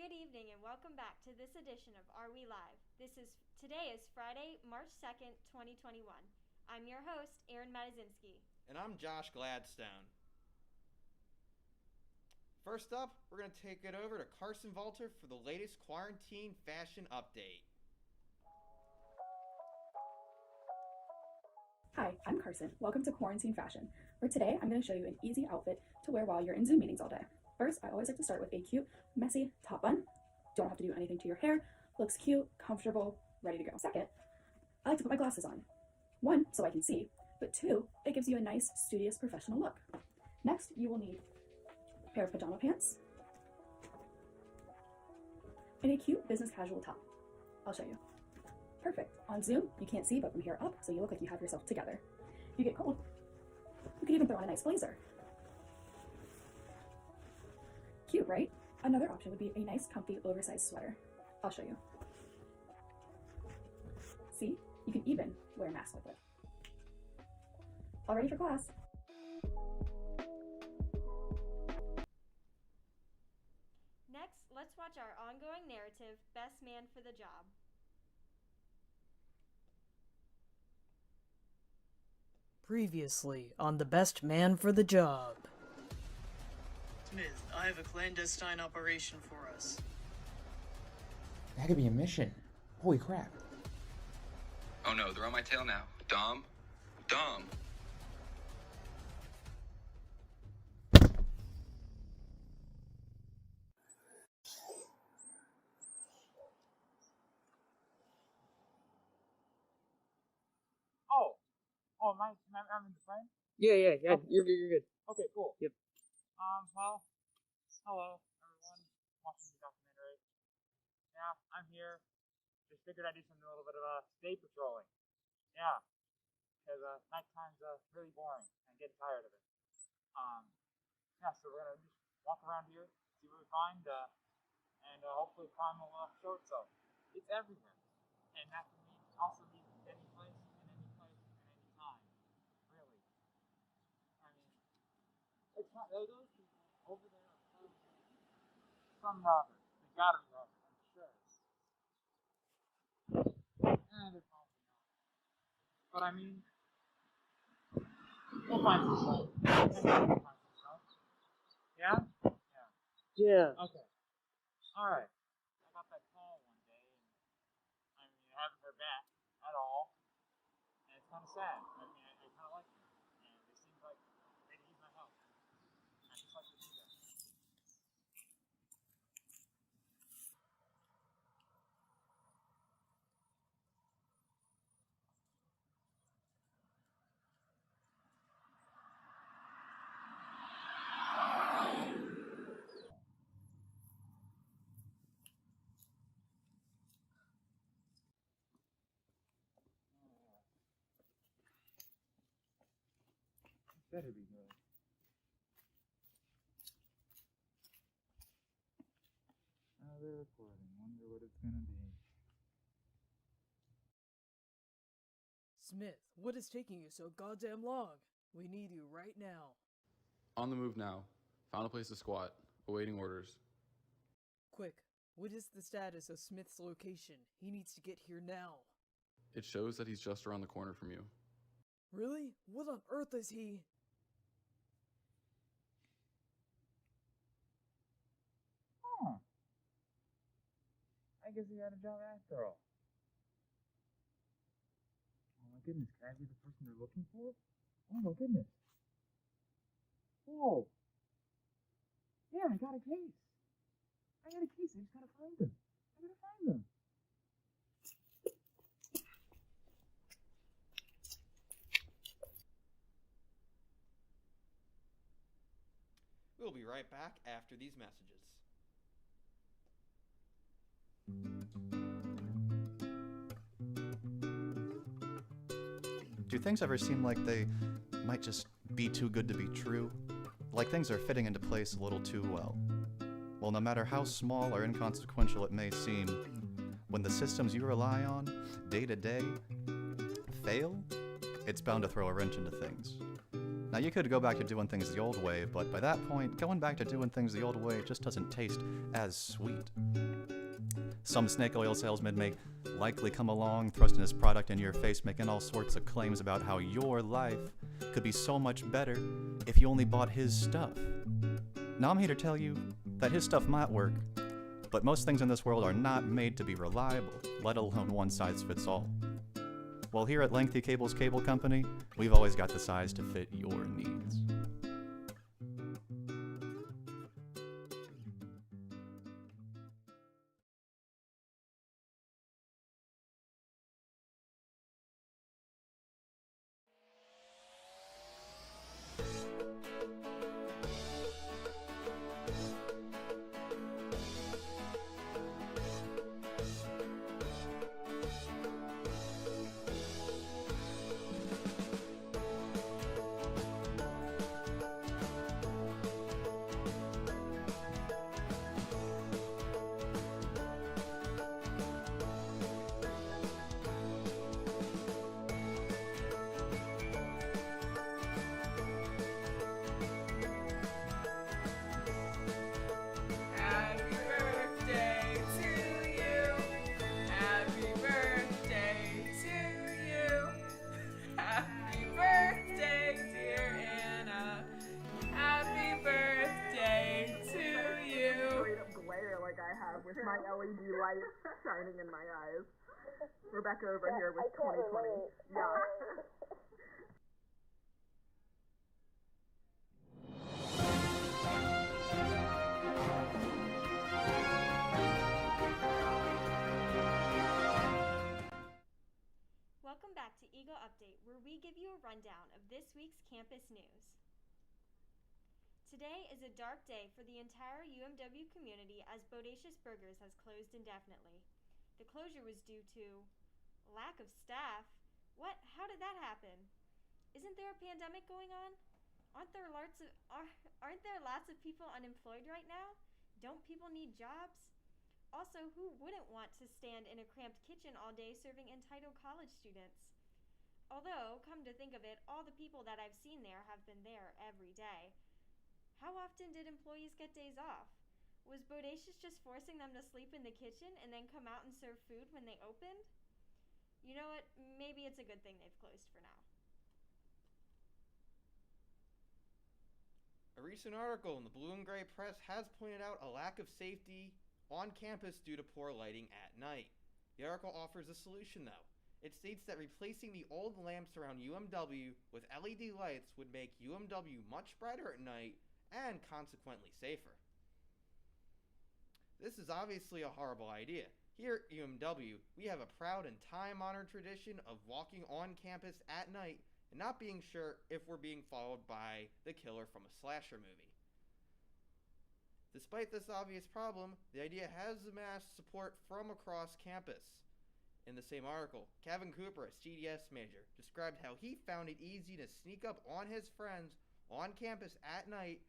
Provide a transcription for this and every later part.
Good evening and welcome back to this edition of Are We Live? Today is Friday, March 2nd, 2021. I'm your host, Erin Matazinski. And I'm Josh Gladstone. First up, we're going to take it over to Carson Valter for the latest quarantine fashion update. Hi, I'm Carson. Welcome to Quarantine Fashion, where today I'm going to show you an easy outfit to wear while you're in Zoom meetings all day. First, I always like to start with a cute, messy top bun. Don't have to do anything to your hair. Looks cute, comfortable, ready to go. Second, I like to put my glasses on. One, so I can see, but two, it gives you a nice, studious, professional look. Next, you will need a pair of pajama pants and a cute business casual top. I'll show you. Perfect. On Zoom, you can't see, but from here up, so you look like you have yourself together. If you get cold, you can even throw on a nice blazer. Cute, right? Another option would be a nice, comfy, oversized sweater. I'll show you. See? You can even wear a mask with it. All ready for class? Next, let's watch our ongoing narrative, Best Man for the Job. Previously on The Best Man for the Job. Smith, I have a clandestine operation for us. That could be a mission. Holy crap. Oh no, they're on my tail now. Dom? Dom! Oh, I'm in the frame? Yeah, Okay. you're good. Okay, cool. Yep. Well, hello, everyone watching the documentary. Yeah, I'm here. Just figured I'd do a little bit of day patrolling. Yeah, because nighttime's really boring. I'm getting tired of it. Yeah, so we're gonna just walk around here, see what we find, and hopefully crime will show itself. It's everywhere, and that can also be any place, in any place, at any time. Really. I mean, it's not those people over there are probably some robbers. They gotta be robbers, I'm sure. And they're probably not. But I mean, we'll find some stuff. We'll find some stuff. Yeah? Yeah. Yeah. Okay. Alright. I got that call one day, and I mean, I haven't heard back at all. And it's kind of sad. I mean, I kind of like them. And it seems like they need my help. I just like to do that. Better be good. Oh, they're recording. Wonder what it's gonna be. Smith, what is taking you so goddamn long? We need you right now. On the move now. Found a place to squat. Awaiting orders. Quick, what is the status of Smith's location? He needs to get here now. It shows that he's just around the corner from you. Really? What on earth is he? Huh. I guess he had a job after all. Oh my goodness, can I be the person they're looking for? Oh my goodness. Whoa. Yeah, I got a case. I got a case, I just gotta find them. I gotta find them. We'll be right back after these messages. Do things ever seem like they might just be too good to be true? Like things are fitting into place a little too well? Well, no matter how small or inconsequential it may seem, when the systems you rely on, day to day, fail, it's bound to throw a wrench into things. Now, you could go back to doing things the old way, but by that point, going back to doing things the old way just doesn't taste as sweet. Some snake oil salesman may likely come along, thrusting his product in your face, making all sorts of claims about how your life could be so much better if you only bought his stuff. Now, I'm here to tell you that his stuff might work, but most things in this world are not made to be reliable, let alone one size fits all. Well, here at Lengthy Cable's Cable Company, we've always got the size to fit your needs. With my LED light shining in my eyes. Rebecca over here with 2020. Yeah. Welcome back to Eagle Update, where we give you a rundown of this week's campus news. Today is a dark day for the entire UMW community as Bodacious Burgers has closed indefinitely. The closure was due to lack of staff. What? How did that happen? Isn't there a pandemic going on? Aren't there lots of people unemployed right now? Don't people need jobs? Also, who wouldn't want to stand in a cramped kitchen all day serving entitled college students? Although, come to think of it, all the people that I've seen there have been there every day. How often did employees get days off? Was Bodacious just forcing them to sleep in the kitchen and then come out and serve food when they opened? You know what? Maybe it's a good thing they've closed for now. A recent article in the Blue and Gray Press has pointed out a lack of safety on campus due to poor lighting at night. The article offers a solution, though. It states that replacing the old lamps around UMW with LED lights would make UMW much brighter at night and consequently safer. This is obviously a horrible idea. Here at UMW, we have a proud and time-honored tradition of walking on campus at night and not being sure if we're being followed by the killer from a slasher movie. Despite this obvious problem, the idea has amassed support from across campus. In the same article, Kevin Cooper, a CDS major, described how he found it easy to sneak up on his friends on campus at night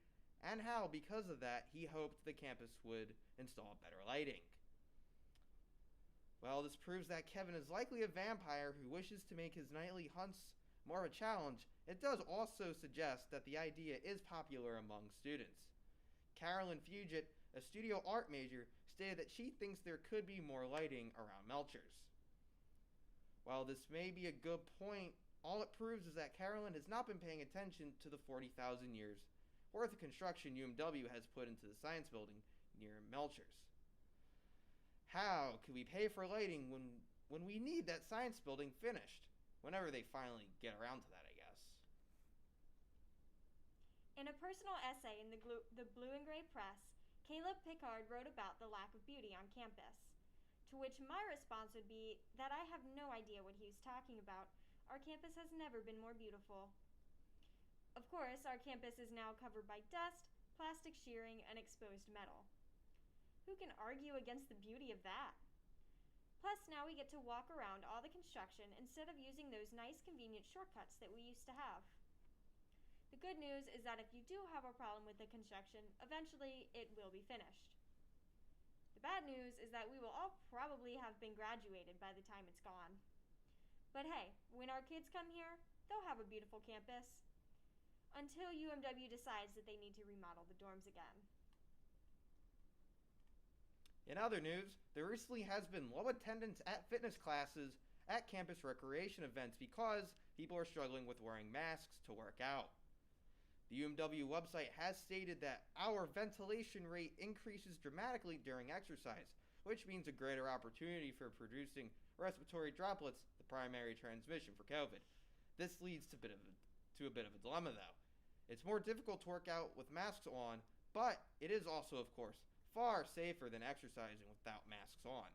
and how, because of that, he hoped the campus would install better lighting. Well, this proves that Kevin is likely a vampire who wishes to make his nightly hunts more of a challenge. It does also suggest that the idea is popular among students. Carolyn Fugit, a studio art major, stated that she thinks there could be more lighting around Melchers. While this may be a good point, all it proves is that Carolyn has not been paying attention to the 40,000 years worth of construction UMW has put into the science building near Melchers. How can we pay for lighting when we need that science building finished? Whenever they finally get around to that, I guess. In a personal essay in the Blue and Gray Press, Caleb Pickard wrote about the lack of beauty on campus. To which my response would be that I have no idea what he was talking about. Our campus has never been more beautiful. Of course, our campus is now covered by dust, plastic shearing, and exposed metal. Who can argue against the beauty of that? Plus, now we get to walk around all the construction instead of using those nice, convenient shortcuts that we used to have. The good news is that if you do have a problem with the construction, eventually it will be finished. The bad news is that we will all probably have been graduated by the time it's gone. But hey, when our kids come here, they'll have a beautiful campus. until UMW decides that they need to remodel the dorms again. In other news, there recently has been low attendance at fitness classes at campus recreation events because people are struggling with wearing masks to work out. The UMW website has stated that our ventilation rate increases dramatically during exercise, which means a greater opportunity for producing respiratory droplets, the primary transmission for COVID. This leads to a bit of a dilemma, though. It's more difficult to work out with masks on, but it is also, of course, far safer than exercising without masks on.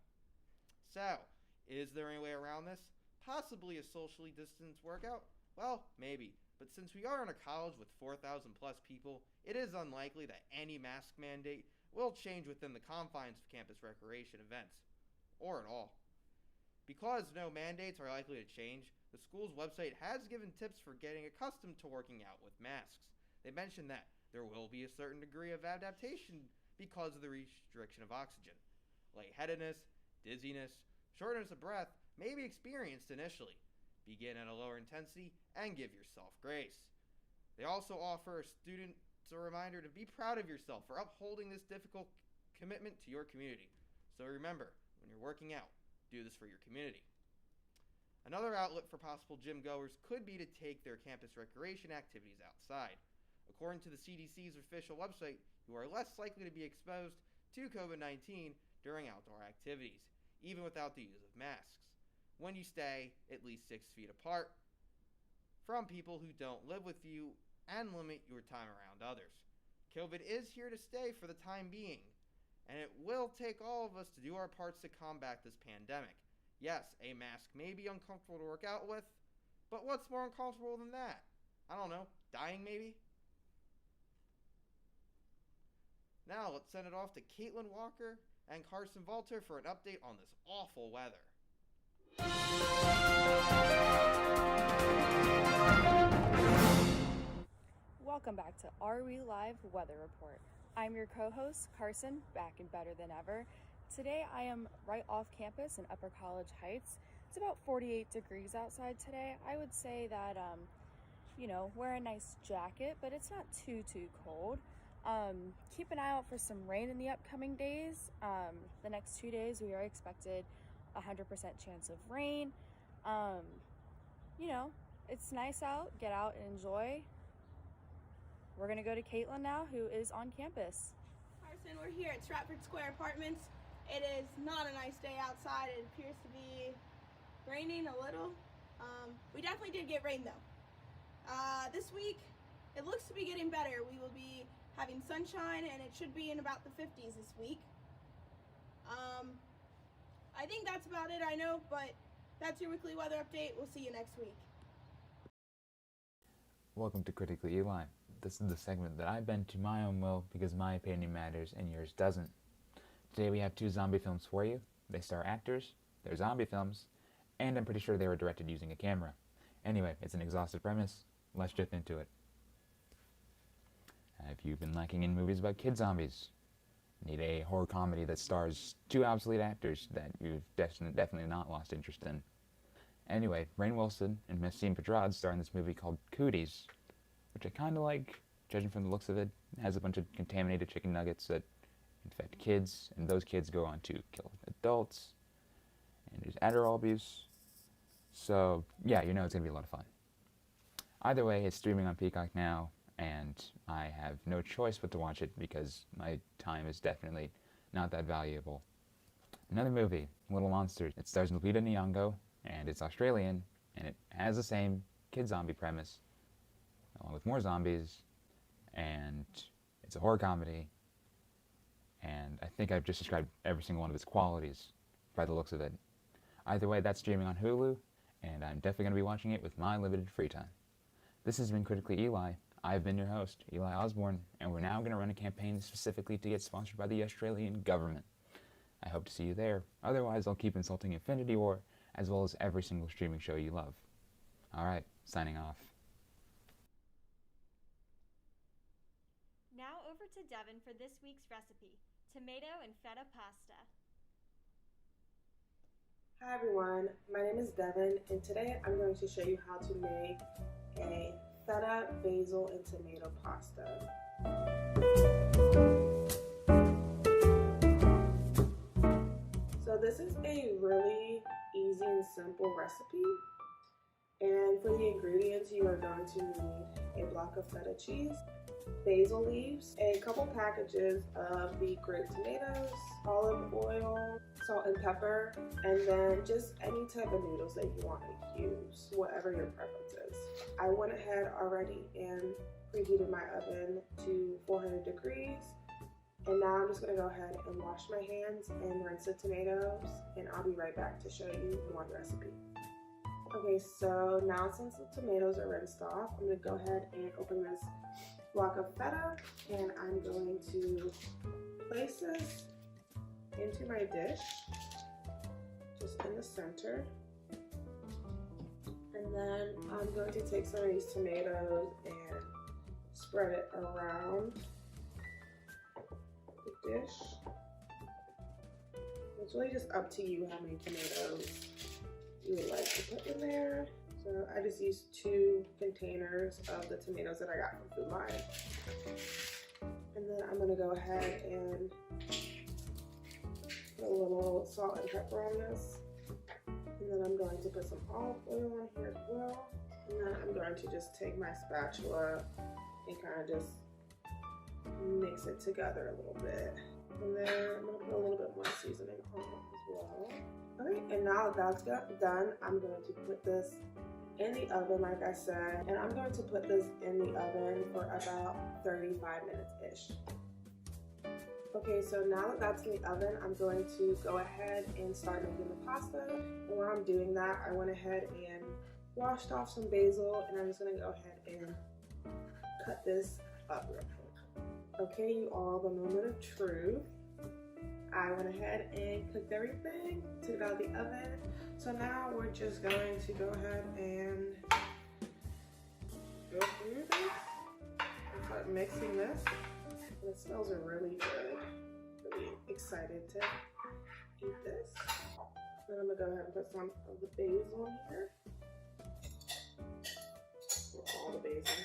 So, is there any way around this? Possibly a socially distanced workout? Well, maybe. But since we are in a college with 4,000 plus people, it is unlikely that any mask mandate will change within the confines of campus recreation events, or at all. Because no mandates are likely to change, the school's website has given tips for getting accustomed to working out with masks. They mention that there will be a certain degree of adaptation because of the restriction of oxygen. Lightheadedness, dizziness, shortness of breath may be experienced initially. Begin at a lower intensity and give yourself grace. They also offer students a reminder to be proud of yourself for upholding this difficult commitment to your community. So remember, when you're working out, do this for your community. Another outlet for possible gym goers could be to take their campus recreation activities outside. According to the CDC's official website, you are less likely to be exposed to COVID-19 during outdoor activities, even without the use of masks, when you stay at least 6 feet apart from people who don't live with you and limit your time around others. COVID is here to stay for the time being, and it will take all of us to do our parts to combat this pandemic. Yes, a mask may be uncomfortable to work out with, but what's more uncomfortable than that? I don't know, dying maybe? Now let's send it off to Caitlin Walker and Carson Valter for an update on this awful weather. Welcome back to Are We Live Weather Report. I'm your co-host, Carson, back and better than ever. Today I am right off campus in Upper College Heights. It's about 48 degrees outside today. I would say that, wear a nice jacket, but it's not too cold. Keep an eye out for some rain in the upcoming days. The next 2 days we are expected 100% chance of rain. It's nice out. Get out and enjoy. We're going to go to Caitlin now, who is on campus. Carson, we're here at Stratford Square Apartments. It is not a nice day outside. It appears to be raining a little. We definitely did get rain though. This week, it looks to be getting better. We will be having sunshine and it should be in about the 50s this week. I think that's about it, I know, but that's your weekly weather update. We'll see you next week. Welcome to Critically Eli. This is the segment that I bend to my own will because my opinion matters and yours doesn't. Today we have 2 zombie films for you. They star actors, they're zombie films, and I'm pretty sure they were directed using a camera. Anyway, it's an exhaustive premise. Let's jump into it. Have you been lacking in movies about kid zombies? Need a horror comedy that stars 2 obsolete actors that you've definitely not lost interest in? Anyway, Rainn Wilson and Maxime Pedrad star in this movie called Cooties, which I kind of like, judging from the looks of it. It has a bunch of contaminated chicken nuggets that infect kids, and those kids go on to kill adults, and there's Adderall abuse. So, yeah, it's going to be a lot of fun. Either way, it's streaming on Peacock now, and I have no choice but to watch it because my time is definitely not that valuable. Another movie, Little Monsters. It stars Lupita Nyong'o, and it's Australian, and it has the same kid zombie premise, along with more zombies, and it's a horror comedy, and I think I've just described every single one of its qualities by the looks of it. Either way, that's streaming on Hulu, and I'm definitely going to be watching it with my limited free time. This has been Critically Eli. I've been your host, Eli Osborne, and we're now going to run a campaign specifically to get sponsored by the Australian government. I hope to see you there. Otherwise, I'll keep insulting Infinity War, as well as every single streaming show you love. Alright, signing off. Now over to Devin for this week's recipe, tomato and feta pasta. Hi everyone, my name is Devin, and today I'm going to show you how to make a feta, basil, and tomato pasta. So this is a really easy and simple recipe. And for the ingredients, you are going to need a block of feta cheese, basil leaves, a couple packages of the grape tomatoes, olive oil, salt and pepper, and then just any type of noodles that you want to use, whatever your preference is. I went ahead already and preheated my oven to 400 degrees. And now I'm just gonna go ahead and wash my hands and rinse the tomatoes, and I'll be right back to show you more of the recipe. Okay, so now since the tomatoes are rinsed off, I'm gonna go ahead and open this block of feta, and I'm going to place this into my dish, just in the center. And then I'm going to take some of these tomatoes and spread it around the dish. It's really just up to you how many tomatoes you would like to put in there. So I just used 2 containers of the tomatoes that I got from Food Line. And then I'm gonna go ahead and put a little salt and pepper on this. And then I'm going to put some olive oil on here as well. And then I'm going to just take my spatula and kind of just mix it together a little bit. And then I'm gonna put a little bit more seasoning on as well. Okay, and now that that's done, I'm going to put this in the oven, like I said, and I'm going to put this in the oven for about 35 minutes-ish. Okay, so now that that's in the oven, I'm going to go ahead and start making the pasta. And while I'm doing that, I went ahead and washed off some basil, and I'm just gonna go ahead and cut this up real quick. Okay, you all, the moment of truth. I went ahead and cooked everything, took it out of the oven. So now we're just going to go ahead and go through this and start mixing this. And it smells really good. Really excited to eat this. Then I'm gonna go ahead and put some of the basil in here. Or all the basil.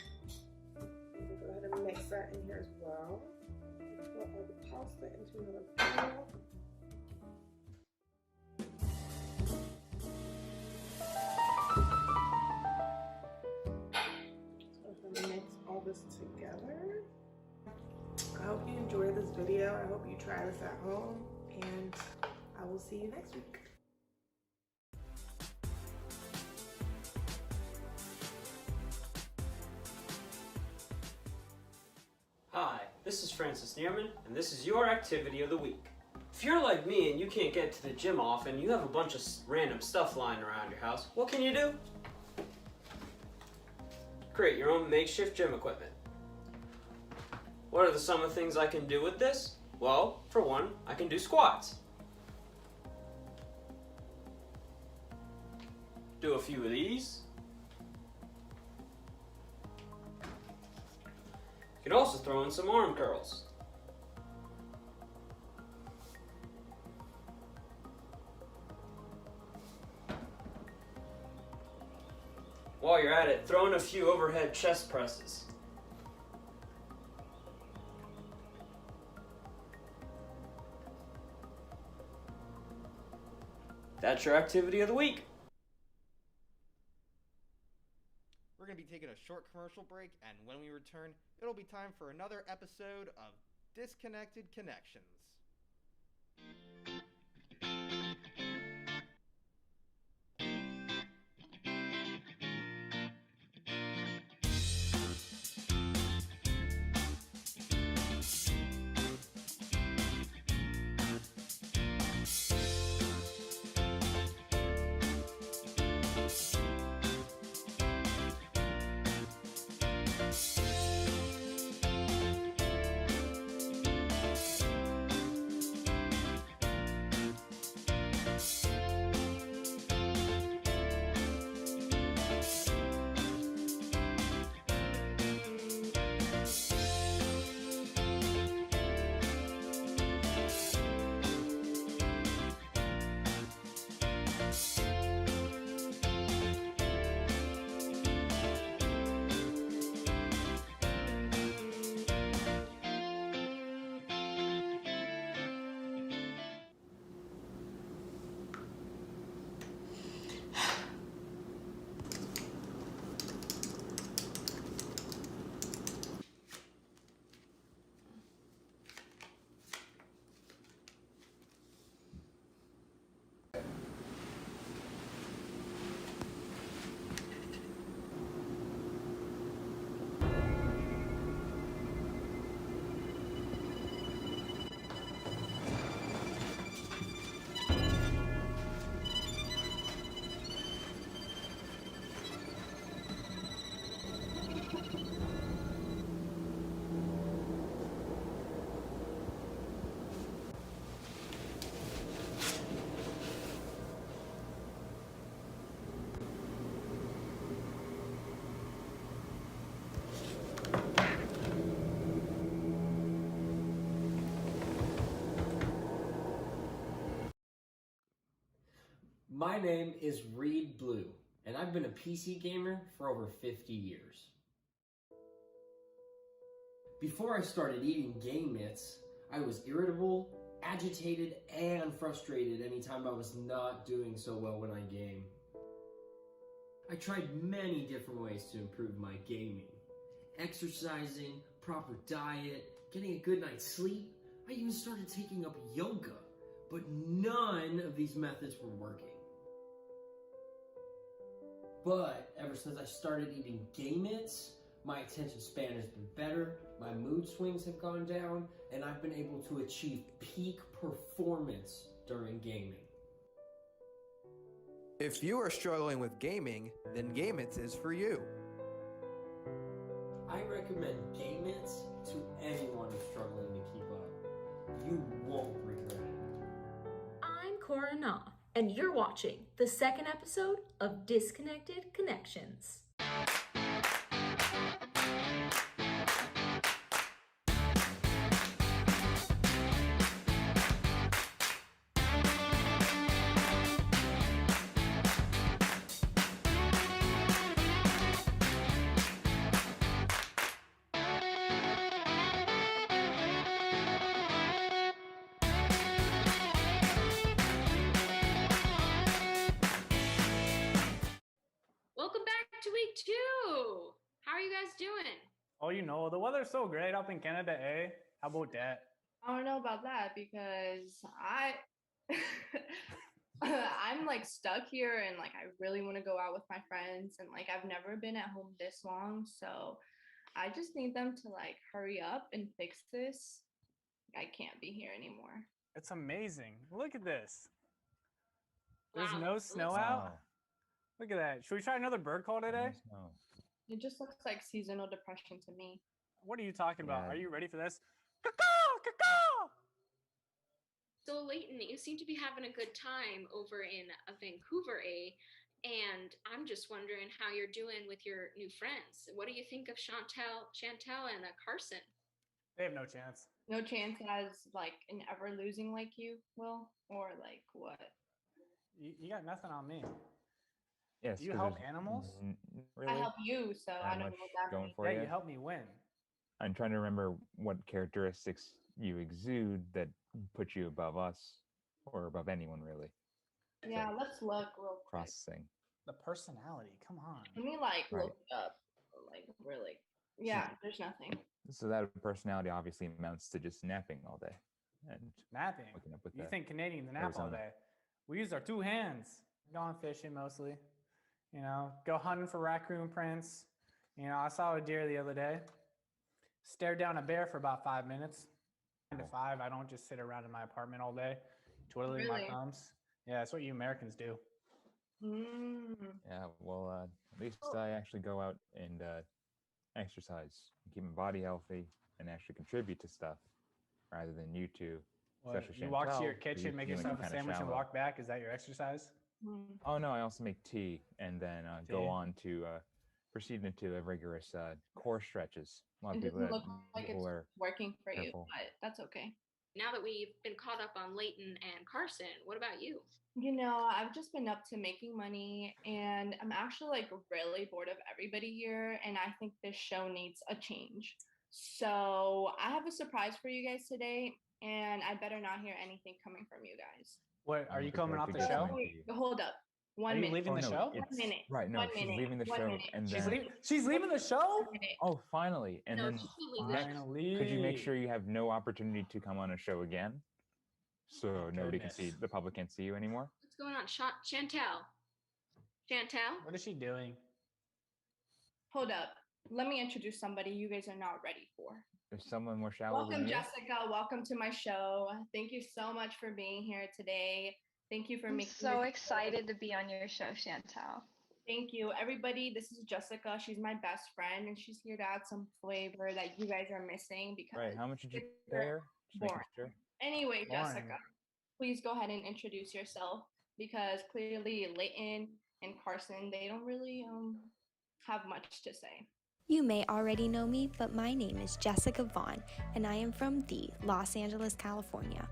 I'm gonna go ahead and mix that in here as well. Put all the pasta into another bowl. Mix all this together. I hope you enjoyed this video. I hope you try this at home, and I will see you next week. Hi, this is Francis Neerman, and this is your activity of the week. If you're like me and you can't get to the gym often, you have a bunch of random stuff lying around your house, what can you do? Create your own makeshift gym equipment. What are some of the things I can do with this? Well, for one, I can do squats. Do a few of these. You can also throw in some arm curls. While you're at it, throw in a few overhead chest presses. That's your activity of the week. We're going to be taking a short commercial break, and when we return, it'll be time for another episode of Disconnected Connections. My name is Reed Blue, and I've been a PC gamer for over 50 years. Before I started eating game mitts, I was irritable, agitated, and frustrated anytime I was not doing so well when I game. I tried many different ways to improve my gaming. Exercising, proper diet, getting a good night's sleep. I even started taking up yoga, but none of these methods were working. But ever since I started eating game mitts, my attention span has been better, my mood swings have gone down, and I've been able to achieve peak performance during gaming. If you are struggling with gaming, then Game It is for you. I recommend game mitts to anyone who's struggling to keep up. You won't regret it. I'm Cora Na, and you're watching the second episode of Disconnected Connections. Welcome back to week 2. How are you guys doing? Oh, you know, the weather's so great up in Canada, eh? How about that? I don't know about that because I'm like stuck here and like I really want to go out with my friends and like I've never been at home this long, so I just need them to like hurry up and fix this. I can't be here anymore. It's amazing. Look at this. There's Wow, no it snow looks- out. Look at that. Should we try another bird call today? It just looks like seasonal depression to me. What are you talking about? Yeah. Are you ready for this? Caw-caw! Caw-caw! So, Leighton, you seem to be having a good time over in Vancouver, eh? And I'm just wondering how you're doing with your new friends. What do you think of Chantel and Carson? They have no chance. No chance as like an ever losing like you will, or like what? You got nothing on me. Yes. Do you 'cause help there's animals? Really I help you, so I don't know much what that going means. for Yeah, you. you help me win. I'm trying to remember what characteristics you exude that put you above us or above anyone really. Yeah, let's look real quick. Processing. The personality, come on. Let me like Right. look up, like really. Yeah, there's nothing. So that personality obviously amounts to just napping all day and Napping. waking up with You that. think Canadians nap all Arizona. day? We use our 2 hands. Gone fishing mostly. You know, go hunting for raccoon prints. You know, I saw a deer the other day. Stared down a bear for about 5 minutes. 9 to 5. I don't just sit around in my apartment all day, twiddling my Really? thumbs. Yeah, that's what you Americans do. Yeah, well, at least I actually go out and exercise, keep my body healthy, and actually contribute to stuff, rather than you two. What, especially you walk to your Chantel, who kitchen, you make feeling yourself a kinda sandwich, and shallow. walk back. Is that your exercise? Oh no, I also make tea, and then Tea? go on to proceed into a rigorous core stretches. A lot It of people doesn't that look like people it's are working for you, careful. but that's okay. Now that we've been caught up on Leighton and Carson, what about you? You know, I've just been up to making money and I'm actually like really bored of everybody here and I think this show needs a change. So I have a surprise for you guys today and I better not hear anything coming from you guys. What, are I'm you coming prepared off to the get show? something to you. Hold up. Are One you minute. leaving the no, show? it's- minute. Right, no, 1 she's minute. leaving the 1 show, minute. and She's, then she's leaving the show? 1 minute. oh, finally, and No, then she can't leave this. Finally. could you make sure you have no opportunity to come on a show again, so nobody can see, Goodness. the public can't see you anymore? What's going on? Chantel? Chantel? What is she doing? Hold up. Let me introduce somebody you guys are not ready for. There's someone more shallow Welcome, than you. Jessica. Welcome to my show. Thank you so much for being here today. Thank you for I'm making so this excited to be on your show, Chantel. Thank you, everybody. This is Jessica. She's my best friend, and she's here to add some flavor that you guys are missing because Right, how much did you it's pay her? Just making boring. sure. Anyway, Boring. Jessica, please go ahead and introduce yourself because clearly Leighton and Carson, they don't really have much to say. You may already know me, but my name is Jessica Vaughn, and I am from Los Angeles, California.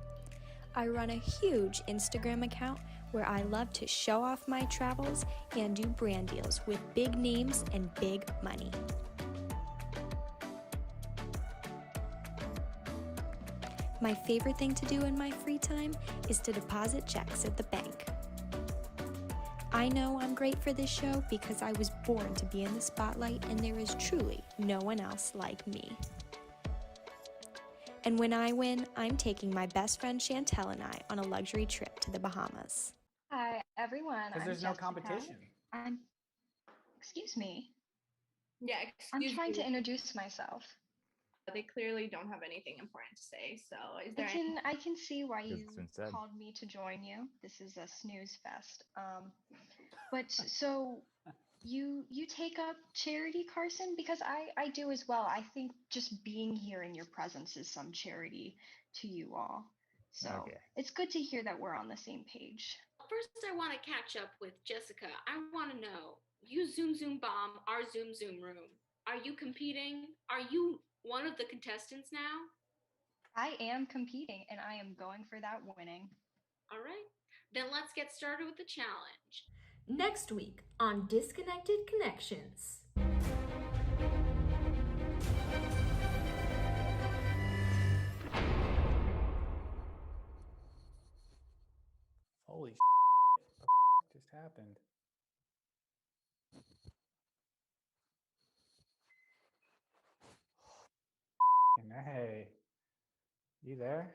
I run a huge Instagram account where I love to show off my travels and do brand deals with big names and big money. My favorite thing to do in my free time is to deposit checks at the bank. I know I'm great for this show because I was born to be in the spotlight and there is truly no one else like me. And when I win, I'm taking my best friend Chantel and I on a luxury trip to the Bahamas. Hi, everyone. Because I'm there's no Jessica. competition. Excuse me. Yeah, I'm excuse trying me. to introduce myself. They clearly don't have anything important to say, so is there I can see why you It's been said. called me to join you. This is a snooze fest. But so you take up charity, Carson? Because I do as well. I think just being here in your presence is some charity to you all. So Okay. it's good to hear that we're on the same page. First, I want to catch up with Jessica. I want to know, you Zoom Bomb our Zoom room. Are you competing? Are you one of the contestants now? I am competing and I am going for that winning. All right, then let's get started with the challenge. Next week on Disconnected Connections. Holy shit. What just happened? Hey, you there?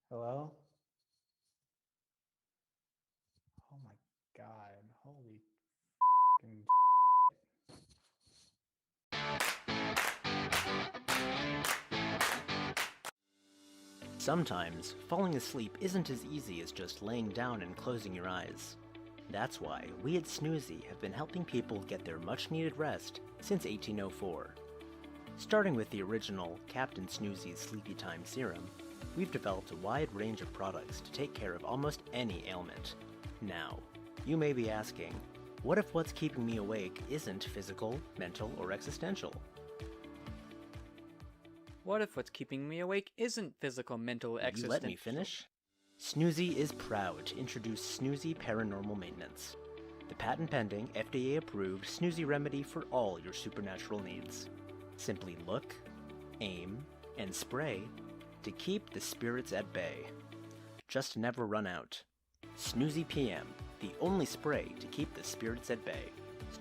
Hello? Oh my god, holy f***ing Sometimes, falling asleep isn't as easy as just laying down and closing your eyes. That's why we at Snoozy have been helping people get their much-needed rest since 1804. Starting with the original Captain Snoozy's Sleepy Time Serum, we've developed a wide range of products to take care of almost any ailment. Now, you may be asking, what if what's keeping me awake isn't physical, mental, or existential? What if what's keeping me awake isn't physical, mental, You existential? let me finish? Snoozy is proud to introduce Snoozy Paranormal Maintenance, the patent-pending, FDA-approved Snoozy remedy for all your supernatural needs. Simply look, aim, and spray to keep the spirits at bay. Just never run out. Snoozy PM, the only spray to keep the spirits at bay.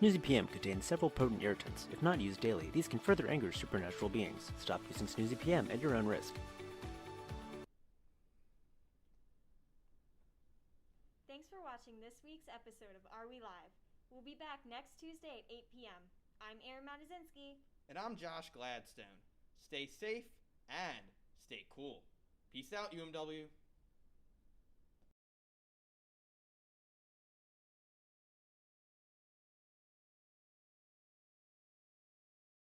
Snoozy PM contains several potent irritants. If not used daily, these can further anger supernatural beings. Stop using Snoozy PM at your own risk. Thanks for watching this week's episode of Are We Live? We'll be back next Tuesday at 8 p.m. I'm Erin Matazinski. And I'm Josh Gladstone. Stay safe and stay cool. Peace out, UMW.